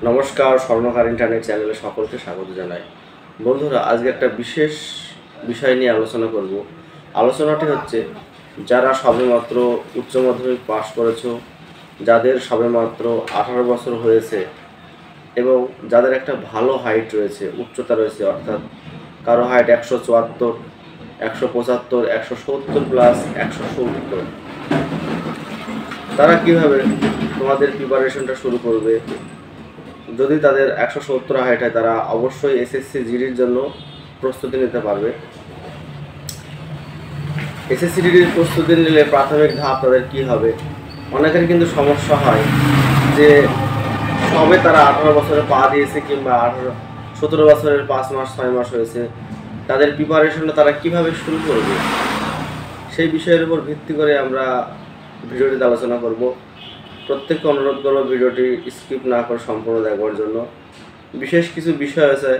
নমস্কার, স্বর্ণকার ইন্টারনেট চ্যানেলে সকলকে স্বাগত জানাই। বন্ধুরা, আজকে একটা বিশেষ বিষয় নিয়ে আলোচনা করব। আলোচনাটি হচ্ছে, যারা সবেমাত্র উচ্চ মাধ্যমিক পাশ করেছো, যাদের সবেমাত্র 18 বছর হয়েছে এবং যাদের একটা ভালো হাইট রয়েছে, উচ্চতা রয়েছে, অর্থাৎ কারো হাইট 174, 175, 170 প্লাস 170, তারা কিভাবে তোমাদের প্রিপারেশনটা শুরু করবে। যদি তাদের 170 হাইট হয়, তারা অবশ্যই এসএসসি জিডির জন্য প্রস্তুতি নিতে পারবে। এসএসসি জিডির প্রস্তুতি নিলে প্রাথমিক ধাপ তাদের কি হবে, অনেকের কিন্তু সমস্যা হয় যে সবে তারা 18 বছরে পা দিয়েছে কিংবা 17 বছরের 5 মাস 6 মাস হয়েছে, তাদের প্রিপারেশনটা তারা কিভাবে শুরু করবে, সেই বিষয়ের উপর ভিত্তি করে আমরা ভিডিওটিতে আলোচনা করব। প্রত্যেককে অনুরোধ করব ভিডিওটি স্কিপ না করে সম্পূর্ণ দেখবার জন্য। বিশেষ কিছু বিষয় আছে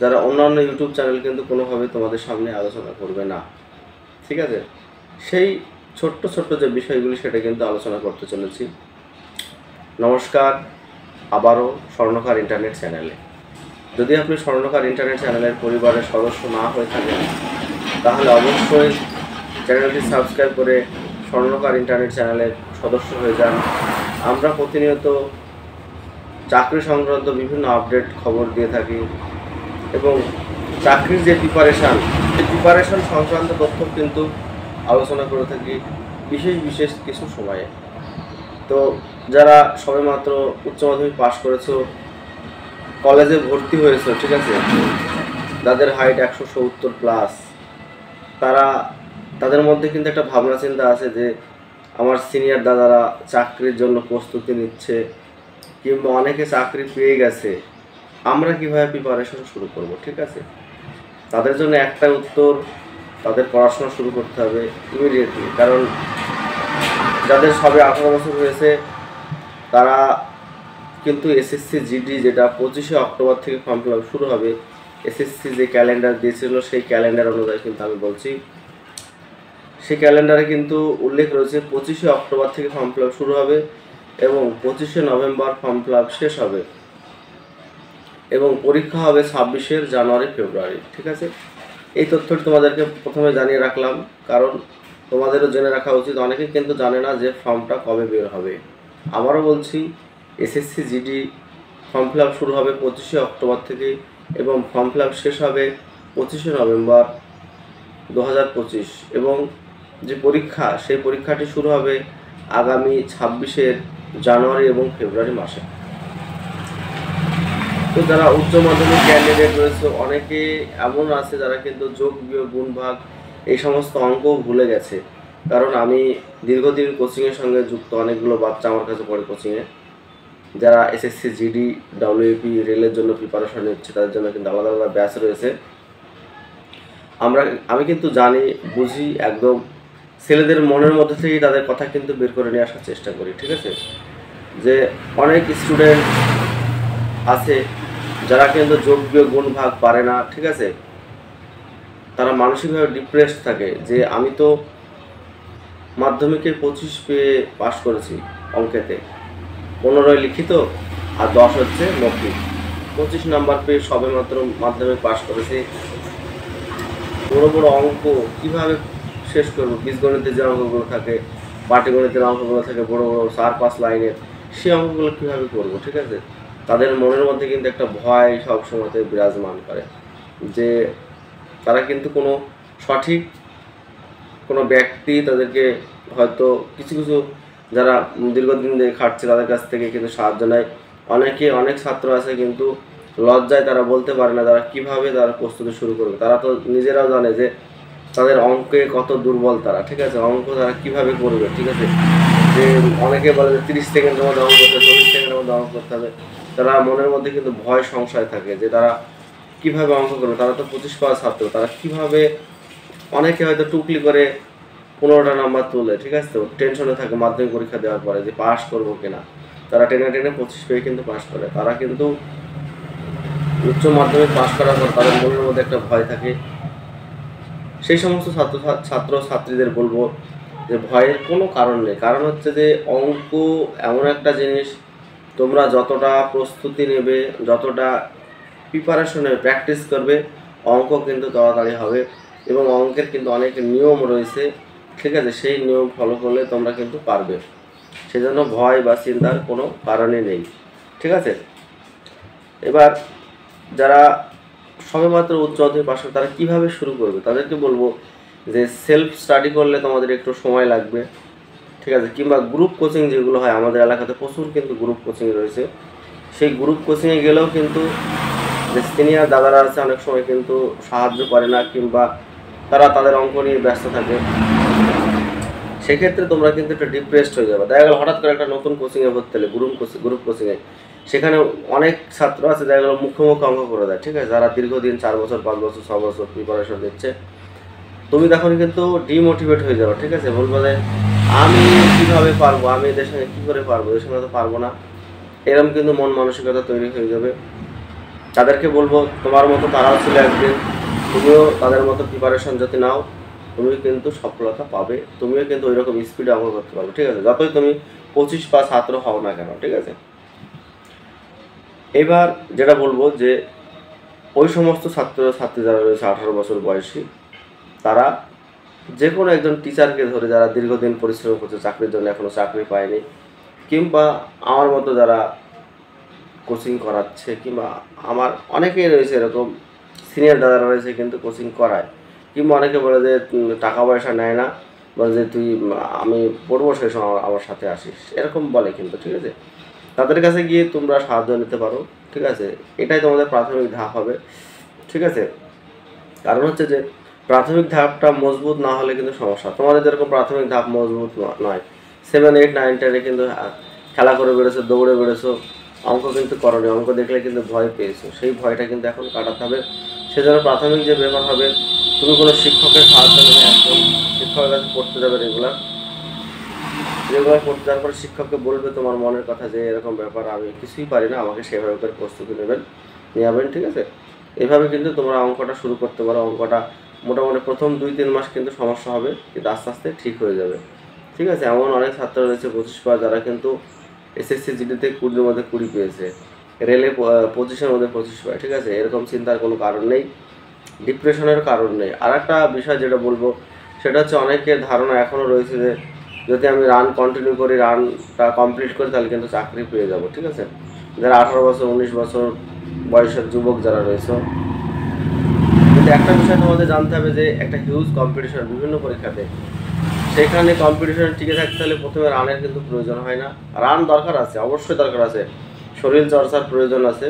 যারা অন্যান্য ইউটিউব চ্যানেল কিন্তু কোনোভাবে তোমাদের সামনে আলোচনা করবে না, ঠিক আছে? সেই ছোট্ট ছোট্ট যে বিষয়গুলি সেটা কিন্তু আলোচনা করতে চলেছি। নমস্কার আবারও স্বর্ণকার ইন্টারনেট চ্যানেলে। যদি আপনি স্বর্ণকার ইন্টারনেট চ্যানেলের পরিবারের সদস্য না হয়ে থাকেন, তাহলে অবশ্যই চ্যানেলটি সাবস্ক্রাইব করে স্বর্ণকার ইন্টারনেট চ্যানেলের সদস্য হয়ে যান। আমরা প্রতিনিয়ত চাকরি সংক্রান্ত বিভিন্ন আপডেট খবর দিয়ে থাকি এবং চাকরির যে প্রিপারেশন সংক্রান্ত তথ্য কিন্তু আলোচনা করে থাকি বিশেষ বিশেষ কিছু সময়ে। তো যারা সবেমাত্র উচ্চ মাধ্যমিক পাশ করেছো, কলেজে ভর্তি হয়েছো, ঠিক আছে, যাদের হাইট 170 প্লাস, তাদের মধ্যে কিন্তু একটা ভাবনা চিন্তা আছে যে আমার সিনিয়র দাদারা চাকরির জন্য প্রস্তুতি নিচ্ছে কিংবা অনেকে চাকরি পেয়ে গেছে, আমরা কিভাবে প্রিপারেশন শুরু করব, ঠিক আছে? তাদের জন্য একটা উত্তর, তাদের পড়াশোনা শুরু করতে হবে ইমিডিয়েটলি। কারণ যাদের সবে 18 বছর হয়েছে, তারা কিন্তু এসএসসি জিডি, যেটা 25শে অক্টোবর থেকে ফর্ম ফিল আপ শুরু হবে, এসএসসি যে ক্যালেন্ডার দিয়েছিল সেই ক্যালেন্ডার অনুযায়ী কিন্তু আমি বলছি, সেই ক্যালেন্ডারে কিন্তু উল্লেখ রয়েছে 25শে অক্টোবর থেকে ফর্ম ফিল আপ শুরু হবে এবং 25শে নভেম্বর ফর্ম ফিল আপ শেষ হবে এবং পরীক্ষা হবে 26শে জানুয়ারি ফেব্রুয়ারি, ঠিক আছে? এই তথ্যটি তোমাদেরকে প্রথমে জানিয়ে রাখলাম, কারণ তোমাদেরও জেনে রাখা উচিত। অনেকে কিন্তু জানে না যে ফর্মটা কবে বের হবে। আবারও বলছি, SSC GD form fill up শুরু হবে 25শে অক্টোবর থেকে এবং ফর্ম ফিল আপ শেষ হবে 25শে নভেম্বর 2025 এবং যে পরীক্ষা, সেই পরীক্ষাটি শুরু হবে আগামী 26শে জানুয়ারি এবং ফেব্রুয়ারি মাসে। তো যারা উচ্চ মাধ্যমিক ক্যান্ডিডেট রয়েছে, অনেকে এমন আছে যারা কিন্তু যোগ বিয়োগ গুণ ভাগ এই সমস্ত অঙ্ক ভুলে গেছে। কারণ আমি দীর্ঘদিন কোচিংয়ের সঙ্গে যুক্ত, অনেকগুলো বাচ্চা আমার কাছে পড়ে কোচিংয়ে, যারা এসএসসি জিডি ডাব্লিউপি রেলের জন্য প্রিপারেশন নিচ্ছে, তাদের জন্য কিন্তু আলাদা আলাদা ব্যাচ রয়েছে। আমি কিন্তু জানি, বুঝি, একদম ছেলেদের মনের মধ্যে থেকেই তাদের কথা কিন্তু বের করে নিয়ে আসার চেষ্টা করি, ঠিক আছে? যে অনেক স্টুডেন্ট আছে যারা কিন্তু যোগ বিয়োগ গুণ ভাগ পারে না, ঠিক আছে? তারা মানসিকভাবে ডিপ্রেসড থাকে যে আমি তো মাধ্যমিকে 25 পেয়ে পাশ করেছি অঙ্কেতে, 15 লিখিত আর 10 হচ্ছে মৌখিক, 25 নাম্বার পেয়ে সবেমাত্র মাধ্যমিক পাশ করেছি। বড় বড় অঙ্ক কিভাবে শেষ করবো? বীজগণিতের যে অঙ্কগুলো থাকে, পাটিগণিতের অঙ্কগুলো থাকে, বড় বড় 4-5 লাইনের, সেই অঙ্কগুলো কীভাবে করবো, ঠিক আছে? তাদের মনের মধ্যে কিন্তু একটা ভয় সবসময়তে বিরাজমান করে যে তারা কিন্তু কোনো সঠিক কোনো ব্যক্তি তাদেরকে হয়তো কিছু কিছু যারা দীর্ঘদিন ধরে খাটছে তাদের কাছ থেকে কিন্তু সাহায্য নেয়। অনেক ছাত্র আছে কিন্তু লজ্জায় তারা বলতে পারে না তারা কিভাবে তারা প্রস্তুতি শুরু করবে। তারা তো নিজেরাও জানে যে তাদের অঙ্কে কত দুর্বল তারা, ঠিক আছে? অঙ্ক তারা কিভাবে করবে, ঠিক আছে? যে অনেকে বলে যে 30 সেকেন্ডের মধ্যে অঙ্ক করতে হবে, 40 সেকেন্ডের মধ্যে অঙ্ক করতে হবে। তারা মনের মধ্যে কিন্তু ভয় সংশয় থাকে যে তারা কিভাবে অঙ্ক করবে। তারা তো 25 পাওয়া ছাত্র, তারা কিভাবে, অনেকে হয়তো টুকলি করে 15টা নাম্বার তোলে, ঠিক আছে? তো টেনশনে থাকে মাধ্যমিক পরীক্ষা দেওয়ার পরে যে পাস করবো কিনা। তারা টেনে টেনে 25 পেয়ে কিন্তু পাস করে। তারা কিন্তু উচ্চ মাধ্যমিক পাস করার পর তাদের মনের মধ্যে একটা ভয় থাকে। সেই সমস্ত ছাত্র ছাত্রীদের বলবো যে ভয়ের কোনো কারণ নেই। কারণ হচ্ছে যে অঙ্ক এমন একটা জিনিস তোমরা যতটা প্রস্তুতি নেবে, যতটা প্রিপারেশনে প্র্যাকটিস করবে, অঙ্ক কিন্তু তাড়াতাড়ি হবে। এবং অঙ্কের কিন্তু অনেক নিয়ম রয়েছে, ঠিক আছে? সেই নিয়ম ফলো করলে তোমরা কিন্তু পারবে, সেজন্য ভয় বা চিন্তার কোনো কারণই নেই, ঠিক আছে? এবার যারা সবেমাত্র উচ্চ মাধ্যমিক পাশ করে তারা কীভাবে শুরু করবে, তাদেরকে বলবো যে সেলফ স্টাডি করলে তোমাদের একটু সময় লাগবে, ঠিক আছে? কিংবা গ্রুপ কোচিং যেগুলো হয়, আমাদের এলাকাতে প্রচুর কিন্তু গ্রুপ কোচিং রয়েছে, সেই গ্রুপ কোচিংয়ে গেলেও কিন্তু যে সিনিয়র দাদারা আছে অনেক সময় কিন্তু সাহায্য করে না, কিংবা তারা তাদের অঙ্ক নিয়ে ব্যস্ত থাকে। সেক্ষেত্রে তোমরা কিন্তু একটু ডিপ্রেসড হয়ে যাবে। দেখা গেল হঠাৎ করে একটা নতুন কোচিংয়ে ভর্তি হলে, গ্রুপ কোচিংয়ে, সেখানে অনেক ছাত্র আছে দেখা গেলো মুখে অঙ্ক করে দেয়, ঠিক আছে? যারা দীর্ঘদিন 4 বছর 5 বছর 6 বছর প্রিপারেশন দিচ্ছে, তুমি তখন কিন্তু ডিমোটিভেট হয়ে যাবে, ঠিক আছে? বলবো যে আমি কীভাবে পারবো, আমি এদের সঙ্গে কী করে পারবো, এদের সঙ্গে তো পারবো না, এরকম কিন্তু মন মানসিকতা তৈরি হয়ে যাবে। তাদেরকে বলবো তোমার মতো তারাও ছিল একদিন, তুমিও তাদের মতো প্রিপারেশন যদি নাও, তুমি কিন্তু সফলতা পাবে, তুমিও কিন্তু ওই রকম স্পিডে অঙ্ক করতে পারবে, ঠিক আছে? যতই তুমি 25 বা ছাত্র হও না কেন, ঠিক আছে? এবার যেটা বলবো যে ওই সমস্ত ছাত্রছাত্রী যারা রয়েছে 18 বছর বয়সী, তারা যে কোনো একজন টিচারকে ধরে, যারা দীর্ঘদিন পরিশ্রম করছে চাকরির জন্য, এখনও চাকরি পায়নি, কিংবা আমার মতো যারা কোচিং করাচ্ছে, কিংবা আমার অনেকেই রয়েছে এরকম সিনিয়র দাদারা রয়েছে কিন্তু কোচিং করায়, কিংবা অনেকে বলে যে টাকা পয়সা নেয় না, বলে যে তুই আমি পড়বো সেই সময় আমার সাথে আসিস, এরকম বলে কিন্তু, ঠিক আছে? তাদের কাছে গিয়ে তোমরা সাহায্য নিতে পারো, ঠিক আছে? এটাই তোমাদের প্রাথমিক ধাপ হবে, ঠিক আছে? কারণ হচ্ছে যে প্রাথমিক ধাপটা মজবুত না হলে কিন্তু সমস্যা। তোমাদের যেরকম প্রাথমিক ধাপ মজবুত নয়, 7, 8, 9, 10-এ কিন্তু খেলা করে বেড়েছো, দৌড়ে বেড়েছো, অঙ্ক কিন্তু করনি, অঙ্ক দেখলে কিন্তু ভয় পেয়েছো, সেই ভয়টা কিন্তু এখন কাটাতে হবে। সেজন্য প্রাথমিক যে ব্যাপার হবে, তুমি কোনো শিক্ষকের সাহায্য নেবে, একদম শিক্ষকের কাছে পড়তে যাবে রেগুলার পড়তে যাওয়ার পরে শিক্ষককে বলবে তোমার মনের কথা, যে এরকম ব্যাপার, আমি কিছুই পারি না, আমাকে সেভাবে করে প্রস্তুতি নেবেন, ঠিক আছে? এভাবে কিন্তু তোমরা অঙ্কটা শুরু করতে পারো। অঙ্কটা মোটামুটি প্রথম 2-3 মাস কিন্তু সমস্যা হবে, কিন্তু আস্তে আস্তে ঠিক হয়ে যাবে, ঠিক আছে? এমন অনেক ছাত্র রয়েছে 25 পাস, যারা কিন্তু এসএসসি জিডিতে 20-এর মধ্যে 20 পেয়েছে, রেলে 25-এর মধ্যে 25 পায়, ঠিক আছে? এরকম চিন্তার কোনো কারণ নেই, ডিপ্রেশনের কারণ নেই। আর একটা বিষয় যেটা বলবো, সেটা হচ্ছে অনেকের ধারণা এখনও রয়েছে যে যদি আমি রান কন্টিনিউ করি, রানটা কমপ্লিট করি, তাহলে কিন্তু চাকরি পেয়ে যাব, ঠিক আছে? যারা 18 বছর 19 বছর বয়সের যুবক যারা রয়েছে, কিন্তু একটা বিষয় তোমাদের জানতে হবে যে একটা হিউজ কম্পিটিশন বিভিন্ন পরীক্ষাতে, সেখানে কম্পিটিশনে টিকে থাকতে হলে প্রথমে রানের কিন্তু প্রয়োজন হয় না। রান দরকার আছে, অবশ্যই দরকার আছে, শরীর চর্চার প্রয়োজন আছে,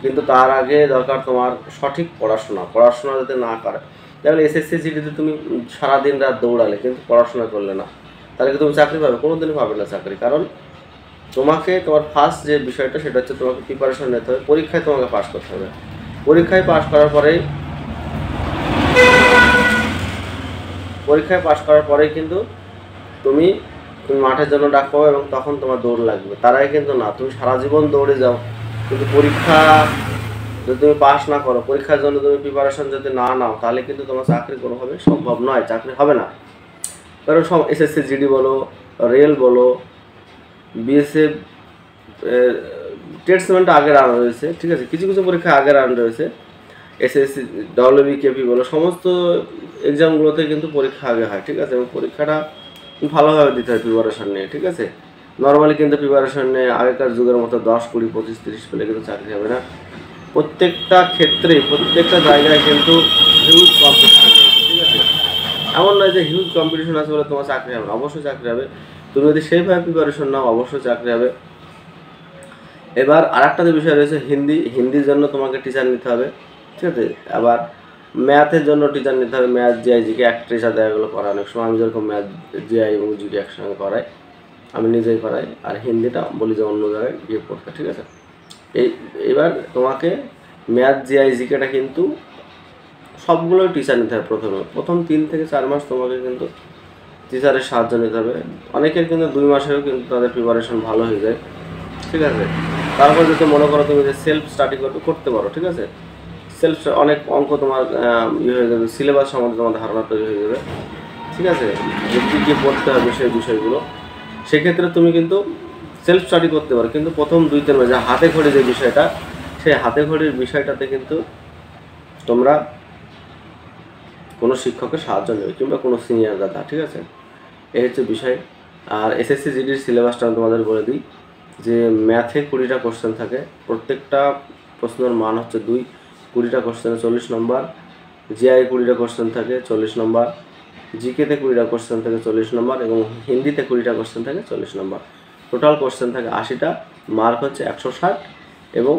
কিন্তু তার আগে দরকার তোমার সঠিক পড়াশোনা যাতে না করে। তাহলে এসএসসি জিডিতে তুমি সারাদিন রাত দৌড়ালে কিন্তু পড়াশোনা করলে না, তাহলে কি তুমি চাকরি পাবে? কোনোদিনই পাবে না চাকরি। কারণ তোমাকে তোমার ফার্স্ট যে বিষয়টা, সেটা হচ্ছে তোমাকে প্রিপারেশন নিতে হবে, পরীক্ষায় তোমাকে পাস করতে হবে। পরীক্ষায় পাস করার পরেই কিন্তু তুমি মাঠের জন্য ডাক পাবে, এবং তখন তোমার দৌড় লাগবে। তার আগে কিন্তু না, তুমি সারা জীবন দৌড়ে যাও, কিন্তু পরীক্ষা যদি তুমি পাস না করো, পরীক্ষার জন্য তুমি প্রিপারেশন যদি না নাও, তাহলে কিন্তু তোমার চাকরি কোনোভাবে সম্ভব নয়, চাকরি হবে না। কারণ সব এসএসসি জিডি বলো, রেল বলো, বিএসএফ, ট্রেডসম্যানটা আগে রান রয়েছে, ঠিক আছে? কিছু কিছু পরীক্ষা আগে রান রয়েছে, এসএসসি ডব্লিউবিকেপি বলো, সমস্ত এক্সামগুলোতে কিন্তু পরীক্ষা আগে হয়, ঠিক আছে? এবং পরীক্ষাটা ভালোভাবে দিতে হয় প্রিপারেশন নিয়ে, ঠিক আছে? নর্মালি কিন্তু প্রিপারেশন নিয়ে আগেকার যুগের মতো 10, 20, 25, 30 পেলে কিন্তু চাকরি হবে না। প্রত্যেকটা ক্ষেত্রে, প্রত্যেকটা জায়গায় কিন্তু হিউজ কম্পিটিশন রয়েছে, ঠিক আছে? এমন নয় যে হিউজ কম্পিটিশন আছে বলে তোমার চাকরি হবে না, অবশ্যই চাকরি হবে। তুমি যদি সেইভাবে প্রিপারেশন নাও, অবশ্যই চাকরি হবে। এবার আরেকটা যে বিষয় রয়েছে, হিন্দির জন্য তোমাকে টিচার নিতে হবে, ঠিক আছে? আবার ম্যাথের জন্য টিচার নিতে হবে, ম্যাথ জিআই জিকে একটা টিচার দেখা গেলো করায়। অনেক সময় আমি যেরকম ম্যাথ জিআই এবং জিকে একসঙ্গে করাই, আমি নিজেই করাই, আর হিন্দিটা বলি যে অন্য জায়গায় গিয়ে পড়তে, ঠিক আছে? এবার তোমাকে ম্যাথ জিআই জিকেটা কিন্তু সবগুলোই টিচার নিতে হবে। প্রথম 3 থেকে 4 মাস তোমাকে কিন্তু টিচারের সাহায্য নিতে হবে। অনেকের কিন্তু 2 মাসেও কিন্তু তাদের প্রিপারেশন ভালো হয়ে যায়, ঠিক আছে? তারপর যদি মনে করো তুমি যে সেলফ স্টাডি করতে পারো, ঠিক আছে? অনেক অঙ্ক তোমার হয়ে যাবে, সিলেবাস সম্বন্ধে তোমার ধারণা তৈরি হয়ে যাবে, ঠিক আছে? যে কী কী পড়তে হবে সেই বিষয়গুলো, সেক্ষেত্রে তুমি কিন্তু সেলফ স্টাডি করতে পারো, কিন্তু প্রথম 2-3 মাস যে হাতে খড়ি যে বিষয়টা, সেই হাতে খড়ির বিষয়টাতে কিন্তু তোমরা কোনো শিক্ষকের সাহায্য নেবে কিংবা কোনো সিনিয়র দাদা, ঠিক আছে? এই হচ্ছে বিষয়। আর এসএসসি জিডির সিলেবাসটা আমি তোমাদের বলে দিই যে ম্যাথে 20টা কোশ্চেন থাকে, প্রত্যেকটা প্রশ্নের মান হচ্ছে 2, 20টা কোশ্চেনে 40 নম্বর, জিআই 20টা কোশ্চেন থাকে 40 নম্বর, জিকেতে 20টা কোশ্চেন থাকে 40 নম্বর এবং হিন্দিতে 20টা কোশ্চেন থাকে 40 নম্বর। টোটাল কোশ্চেন থাকে 80টা, মার্ক হচ্ছে 160 এবং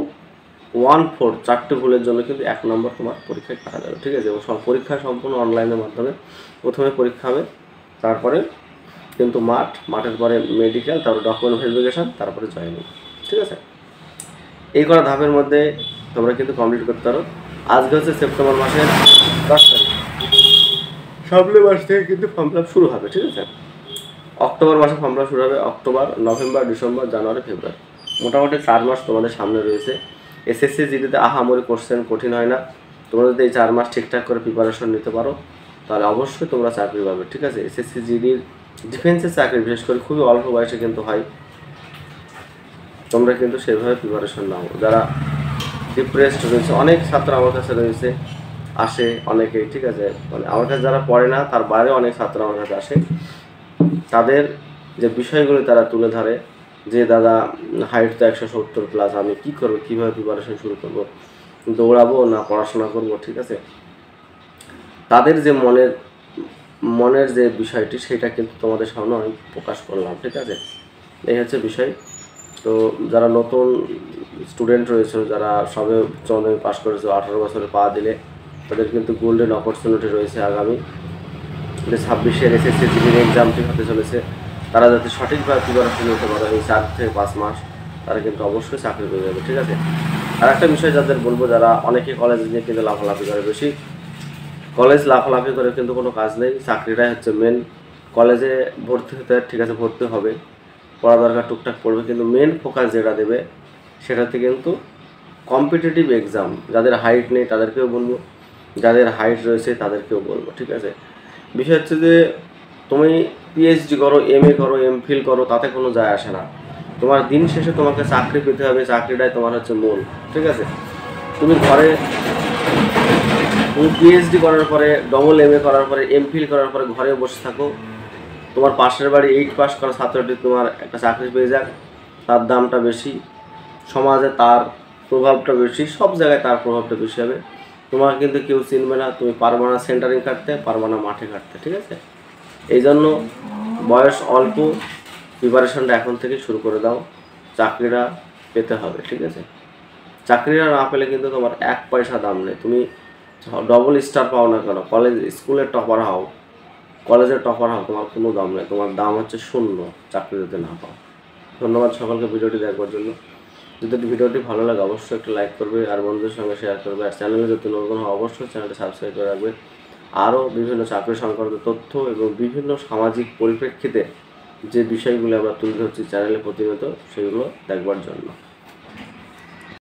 1/4 4টে ভুলের জন্য কিন্তু 1 নম্বর তোমার পরীক্ষায় কাটা যাবে, ঠিক আছে? এবং সব পরীক্ষা সম্পূর্ণ অনলাইনের মাধ্যমে। প্রথমে পরীক্ষা হবে, তারপরে কিন্তু মাঠের পরে মেডিকেল, তারপরে ডকুমেন্ট ভেরিফিকেশান, তারপরে জয়েনিং, ঠিক আছে? এই করা ধাপের মধ্যে তোমরা কিন্তু কমপ্লিট করতে পারো। আজকে হচ্ছে সেপ্টেম্বর মাসের 10 তারিখ, সামনের মাস থেকে কিন্তু ফর্ম ফিল আপ শুরু হবে, ঠিক আছে? অক্টোবর মাসে ফর্ম ফিল আপ শুরু হবে, অক্টোবর, নভেম্বর, ডিসেম্বর, জানুয়ারি, ফেব্রুয়ারি, মোটামুটি 4 মাস তোমাদের সামনে রয়েছে। এসএসসি জিডিতে আহামরি কোশ্চেন কঠিন হয় না। তোমরা যদি এই 4 মাস ঠিকঠাক করে প্রিপারেশন নিতে পারো তাহলে অবশ্যই তোমরা চাকরি পাবে, ঠিক আছে? এসএসসি জিডির ডিফেন্সের চাকরি বিশেষ করে খুবই অল্প বয়সে কিন্তু হয়, তোমরা কিন্তু সেভাবে প্রিপারেশন নাও। যারা ডিপ্রেসড রয়েছে, অনেক ছাত্র আমার কাছে রয়েছে, আসে অনেকেই, ঠিক আছে? মানে আমার কাছে যারা পড়ে না তার বাইরে অনেক ছাত্র আমার কাছে আসে, তাদের যে বিষয়গুলো তারা তুলে ধরে যে দাদা হাইট তো 170+, আমি কী করবো, কীভাবে প্রিপারেশন শুরু করবো, দৌড়াবো না পড়াশোনা করবো, ঠিক আছে? তাদের যে মনের যে বিষয়টি সেটা কিন্তু তোমাদের সামনে আমি প্রকাশ করলাম, ঠিক আছে? এই হচ্ছে বিষয়। তো যারা নতুন স্টুডেন্ট রয়েছে, যারা সবে উচ্চ মাধ্যমিক পাস করেছে, 18 বছরে পা দিলে তাদের কিন্তু গোল্ডেন অপরচুনিটি রয়েছে আগামী 26-এর এসএসসি জিডির এক্সামটি হতে চলেছে। তারা যাতে সঠিকভাবে প্রিপারেশন নিতে পারে এই 4 থেকে 5 মাস, তারা কিন্তু অবশ্যই চাকরি পেয়ে যাবে, ঠিক আছে? আর একটা বিষয় যাদের বলবো, যারা অনেকে কলেজ নিয়ে কিন্তু লাফালাফি করে, বেশি কলেজ লাফালাফি করে কিন্তু কোনো কাজ নেই, চাকরিটাই হচ্ছে মেন। কলেজে ভর্তি হতে, ঠিক আছে, ভর্তি হবে, পড়া দরকার টুকটাক পড়বে, কিন্তু মেন ফোকাস যেটা দেবে সেটাতে কিন্তু কম্পিটিটিভ এক্সাম। যাদের হাইট নেই তাদেরকেও বলবো, যাদের হাইট রয়েছে তাদেরকেও বলবো, ঠিক আছে? বিষয় হচ্ছে যে তুমি পিএইচডি করো, এমএ করো, এমফিল করো, তাতে কোনো যায় আসে না। তোমার দিন শেষে তোমাকে চাকরি পেতে হবে, চাকরিটাই তোমার হচ্ছে মূল, ঠিক আছে? তুমি পিএইচডি করার পরে, ডবল এমএ করার পরে, এমফিল করার পরে ঘরে বসে থাকো, তোমার পাশের বাড়ি 8 পাস করা ছাত্রটি তোমার একটা চাকরি পেয়ে যাক, তার দামটা বেশি, সমাজে তার প্রভাবটা বেশি, সব জায়গায় তার প্রভাবটা বেশি হবে, তোমার কিন্তু কেউ চিনবে না, তুমি পারবে না সেন্টারিং কাটতে, পারবে না মাঠে কাটতে, ঠিক আছে? এই জন্য বয়স অল্প, প্রিপারেশনটা এখন থেকে শুরু করে দাও, চাকরিটা পেতে হবে, ঠিক আছে? চাকরিটা না পেলে কিন্তু তোমার 1 পয়সা দাম নেই। তুমি ডবল স্টার পাও না কেন, স্কুলের টপার হও, কলেজের টপার হও, তোমার কোনো দাম নেই, তোমার দাম হচ্ছে 0 চাকরি যদি না পাও। ধন্যবাদ সকলকে ভিডিওটি দেখবার জন্য। যদি ভিডিওটি ভালো লাগে অবশ্যই একটা লাইক করবে আর বন্ধুদের সঙ্গে শেয়ার করবে, আর চ্যানেলে যদি নতুন হয় অবশ্যই চ্যানেলটি সাবস্ক্রাইব করে রাখবে। আরও বিভিন্ন চাকরি সংক্রান্ত তথ্য এবং বিভিন্ন সামাজিক পরিপ্রেক্ষিতে যে বিষয়গুলো আমরা তুলে ধরছি চ্যানেলে প্রতিনিয়ত, সেগুলো দেখবার জন্য।